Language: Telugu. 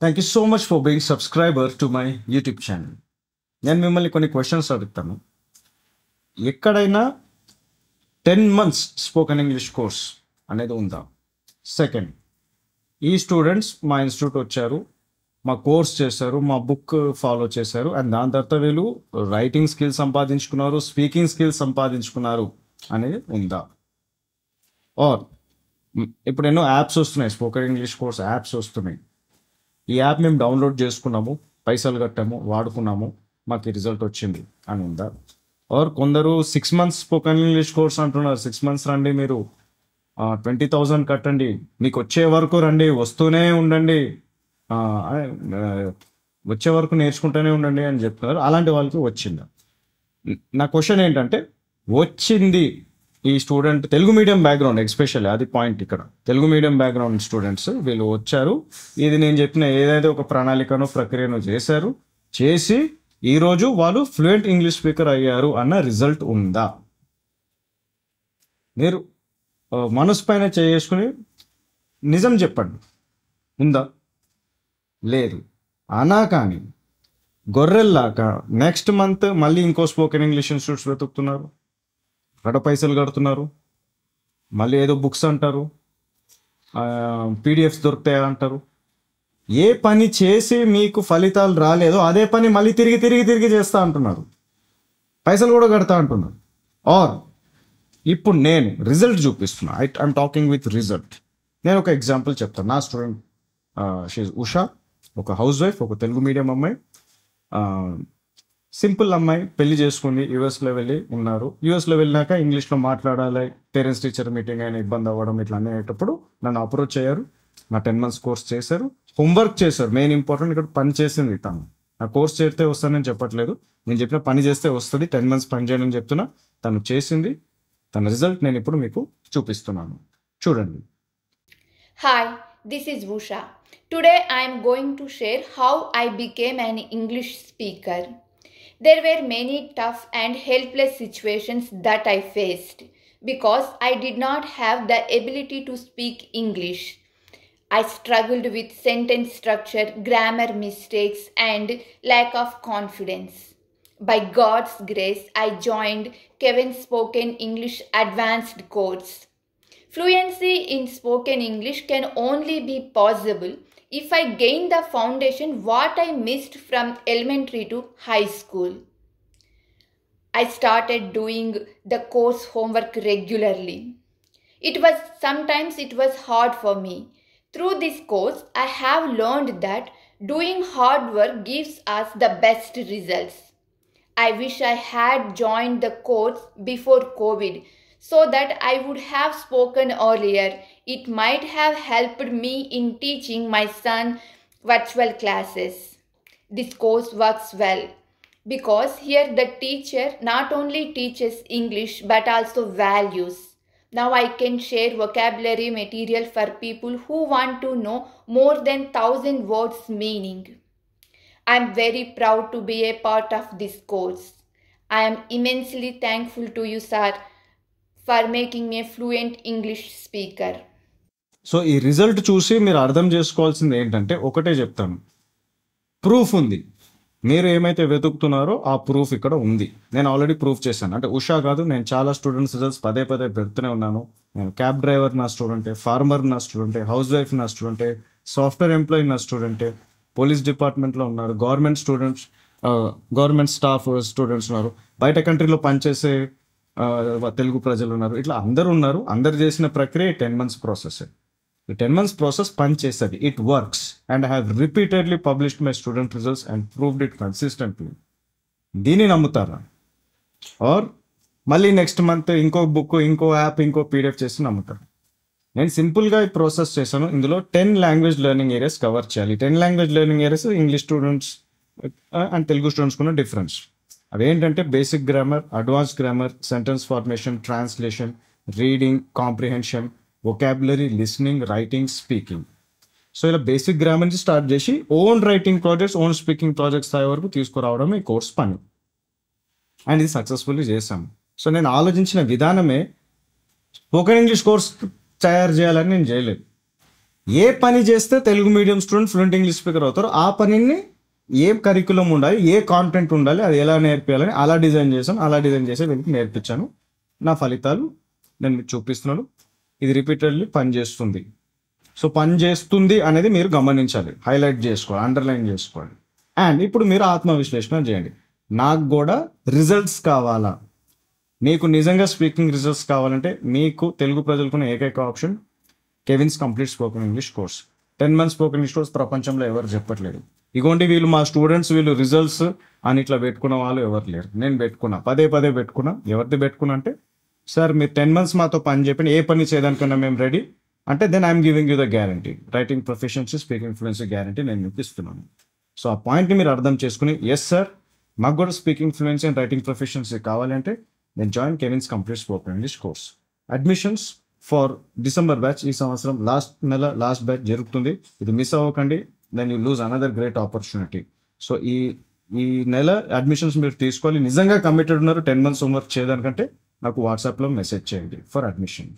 Thank you so much for being subscriber to my YouTube channel. నేను మిమ్మల్ని కొన్ని క్వశ్చన్స్ అడుగుతాను. ఎక్కడైనా 10 months స్పోకెన్ ఇంగ్లీష్ కోర్స్ అనేది ఉందా? సెకండ్, ఈ స్టూడెంట్స్ మా ఇన్స్టిట్యూట్ వచ్చారు, మా కోర్స్ చేశారు, మా బుక్ ఫాలో చేశారు, అండ్ దాని తర్వాత వీళ్ళు రైటింగ్ స్కిల్స్ సంపాదించుకున్నారు, స్పీకింగ్ స్కిల్స్ సంపాదించుకున్నారు అనేది ఉందా? ఆర్ ఇప్పుడు ఎన్నో యాప్స్ వస్తున్నాయి, స్పోకెన్ ఇంగ్లీష్ కోర్స్ యాప్స్ వస్తున్నాయి. ఈ యాప్ మేము డౌన్లోడ్ చేసుకున్నాము, పైసలు కట్టాము, వాడుకున్నాము, మాకు రిజల్ట్ వచ్చింది అని ఉందా? ఆర్ కొందరు 6 months స్పోకెన్ ఇంగ్లీష్ కోర్స్ అంటున్నారు, 6 months రండి, మీరు 20,000 కట్టండి, మీకు వచ్చే వరకు రండి, వస్తూనే ఉండండి, ఆ, ఆ, వచ్చే వరకు నేర్చుకుంటూనే ఉండండి అని చెప్తున్నారు. అలాంటి వాళ్ళకి వచ్చిందా? నా క్వశ్చన్ ఏంటంటే, వచ్చింది ఈ student Telugu medium background, especially అది పాయింట్ ఇక్కడ. తెలుగు మీడియం బ్యాక్గ్రౌండ్ స్టూడెంట్స్ వీళ్ళు వచ్చారు, ఇది నేను చెప్పిన ఏదైతే ఒక ప్రణాళికను ప్రక్రియను చేశారు, చేసి ఈరోజు వాళ్ళు ఫ్లూయెంట్ ఇంగ్లీష్ స్పీకర్ అయ్యారు అన్న రిజల్ట్ ఉందా? మీరు మనసు పైన చేసుకుని నిజం చెప్పండి, ఉందా? లేదు అనా కానీ గొర్రెల్లాగా నెక్స్ట్ మంత్ మళ్ళీ ఇంకో స్పోకెన్ ఇంగ్లీష్ ఇన్స్టిట్యూట్స్ వెతుకుతున్నారు, అక్కడ పైసలు కడుతున్నారు, మళ్ళీ ఏదో బుక్స్ అంటారు, పీడిఎఫ్స్ దొరుకుతాయా అంటారు. ఏ పని చేసి మీకు ఫలితాలు రాలేదో అదే పని మళ్ళీ తిరిగి తిరిగి తిరిగి చేస్తా అంటున్నారు, పైసలు కూడా కడతా అంటున్నారు. ఆర్ ఇప్పుడు నేను రిజల్ట్ చూపిస్తున్నా, ఐఎమ్ టాకింగ్ విత్ రిజల్ట్. నేను ఒక ఎగ్జాంపుల్ చెప్తాను. నా స్టూడెంట్ షీజ్ ఉషా, ఒక హౌస్ వైఫ్, ఒక తెలుగు మీడియం అమ్మాయి, సింపుల్ అమ్మాయి, పెళ్లి చేసుకుని యూఎస్లో వెళ్ళి ఉన్నారు. యూఎస్లో వెళ్ళినాక ఇంగ్లీష్లో మాట్లాడాలి, పేరెంట్స్ టీచర్ మీటింగ్ అయినా ఇబ్బంది అవ్వడం ఇట్లా అనేటప్పుడు నన్ను అప్రోచ్ అయ్యారు. నా 10 months కోర్స్ చేశారు, హోంవర్క్ చేశారు. మెయిన్ ఇంపార్టెంట్ ఇక్కడ పని చేసింది తను. నా కోర్స్ చేస్తే వస్తానని చెప్పట్లేదు, నేను చెప్పిన పని చేస్తే వస్తుంది. 10 months పని చేయడం చెప్తున్నా, తను చేసింది. తన రిజల్ట్ నేను ఇప్పుడు మీకు చూపిస్తున్నాను, చూడండి. Hi, this is Usha. Today I am going to share how I became an English speaker. There were many tough and helpless situations that I faced because I did not have the ability to speak English. I struggled with sentence structure, grammar mistakes, and lack of confidence. By God's grace, I joined Kevin's Spoken English Advanced course. Fluency in spoken English can only be possible if I gain the foundation what I missed from elementary to high school. I started doing the course homework regularly. Sometimes it was hard for me. Through this course, I have learned that doing hard work gives us the best results. I wish I had joined the course before COVID so that I would have spoken earlier. It might have helped me in teaching my son virtual classes. This course works well because here the teacher not only teaches English but also values. Now I can share vocabulary material for people who want to know more than 1,000 words meaning. I am very proud to be a part of this course. I am immensely thankful to you, sir, for making me a fluent English speaker. So ఈ రిజల్ట్ చూసి మీరు అర్థం చేసుకోవాల్సింది ఏంటంటే, ఒకటే చెప్తాను, ప్రూఫ్ ఉంది. మీరు ఏమైతే వెతుకుతున్నారో ఆ ప్రూఫ్ ఇక్కడ ఉంది. నేను ఆల్రెడీ ప్రూఫ్ చేశాను. అంటే ఉషా కాదు, నేను చాలా స్టూడెంట్స్ రిజల్ట్స్ పదే పదే పెడుతూనే ఉన్నాను. నేను క్యాబ్ డ్రైవర్ నా స్టూడెంటే, ఫార్మర్ నా స్టూడెంటే, హౌస్ వైఫ్ నా స్టూడెంటే, సాఫ్ట్వేర్ ఎంప్లాయీ నా స్టూడెంటే, పోలీస్ డిపార్ట్మెంట్లో ఉన్నారు, గవర్నమెంట్ స్టాఫ్ స్టూడెంట్స్ ఉన్నారు, బయట కంట్రీలో పనిచేసే తెలుగు ప్రజలు ఉన్నారు. ఇట్లా అందరూ ఉన్నారు. అందరు చేసిన ప్రక్రియ 10 months ప్రాసెస్. ఈ 10 months ప్రాసెస్ పని చేస్తుంది. It works and I have repeatedly published my student results and proved it consistently. దీన్ని నమ్ముతారా? ఆర్ మళ్ళీ నెక్స్ట్ మంత్ ఇంకో బుక్, ఇంకో యాప్, ఇంకో పీడిఎఫ్ చేసి నమ్ముతారు? నేను సింపుల్గా ఈ ప్రాసెస్ చేశాను. ఇందులో 10 language learning areas కవర్ చేయాలి. 10 language learning areas English students and Telugu students ఉన్న డిఫరెన్స్ అవేంటంటే, basic grammar, advanced grammar, sentence formation, translation, reading comprehension, vocabulary, listening, writing, speaking. So ఇలా బేసిక్ గ్రామర్ నుంచి స్టార్ట్ చేసి own writing projects, own speaking projects స్థాయి వరకు తీసుకురావడం ఈ కోర్స్ పని. అండ్ ఇది సక్సెస్ఫుల్లీ చేశాము. సో నేను ఆలోచించిన విధానమే స్పోకెన్ ఇంగ్లీష్ కోర్స్ తయారు చేయాలని నేను చేయలేదు. ఏ పని చేస్తే Telugu medium student fluent English speaker అవుతారో ఆ పనిని ఏ కరికులం ఉండాలి, ఏ కాంటెంట్ ఉండాలి, అది ఎలా నేర్పించాలని అలా డిజైన్ చేశాను. అలా డిజైన్ చేసి వీళ్ళకి నేర్పించాను. నా ఫలితాలు నేను మీకు చూపిస్తున్నాను. ఇది రిపీటెడ్లీ పనిచేస్తుంది. సో పనిచేస్తుంది అనేది మీరు గమనించాలి, హైలైట్ చేసుకోవాలి, అండర్లైన్ చేసుకోవాలి. అండ్ ఇప్పుడు మీరు ఆత్మవిశ్లేషణ చేయండి. నాకు కూడా రిజల్ట్స్ కావాలా, మీకు నిజంగా స్పీకింగ్ రిజల్ట్స్ కావాలంటే మీకు తెలుగు ప్రజలకున్న ఏకైక option Kevin's complete spoken English course. 10 months spoken English course ప్రపంచంలో ఎవరు చెప్పట్లేదు. ఇగోండి వీళ్ళు మా స్టూడెంట్స్, వీళ్ళు రిజల్ట్స్ అని ఇట్లా పెట్టుకున్న వాళ్ళు ఎవరు లేరు. నేను పెట్టుకున్నా, పదే పెట్టుకున్నా. ఎవరిది పెట్టుకున్నా అంటే, సార్ మీరు 10 months మాతో పని చెప్పండి, ఏ పని చేయడానికన్నా మేము రెడీ అంటే then I'm giving you the guarantee. Writing proficiency, speaking fluency guarantee నేను మీకు ఇస్తున్నాను. సో ఆ పాయింట్ని మీరు అర్థం చేసుకుని, ఎస్ సార్ మాకు కూడా speaking fluency and writing proficiency కావాలంటే నేను join Kevin's complete spoken English course. Admissions for December batch ఈ సంవత్సరం లాస్ట్ బ్యాచ్ జరుగుతుంది. ఇది మిస్ అవ్వకండి, then you lose another great opportunity. So ఈ నెల అడ్మిషన్స్ మీరు తీసుకోవాలి. నిజంగా కమిటెడ్ ఉన్నారు 10 months హోంవర్క్ చేయడానికంటే నాకు వాట్సాప్లో మెసేజ్ చేయండి ఫర్ అడ్మిషన్.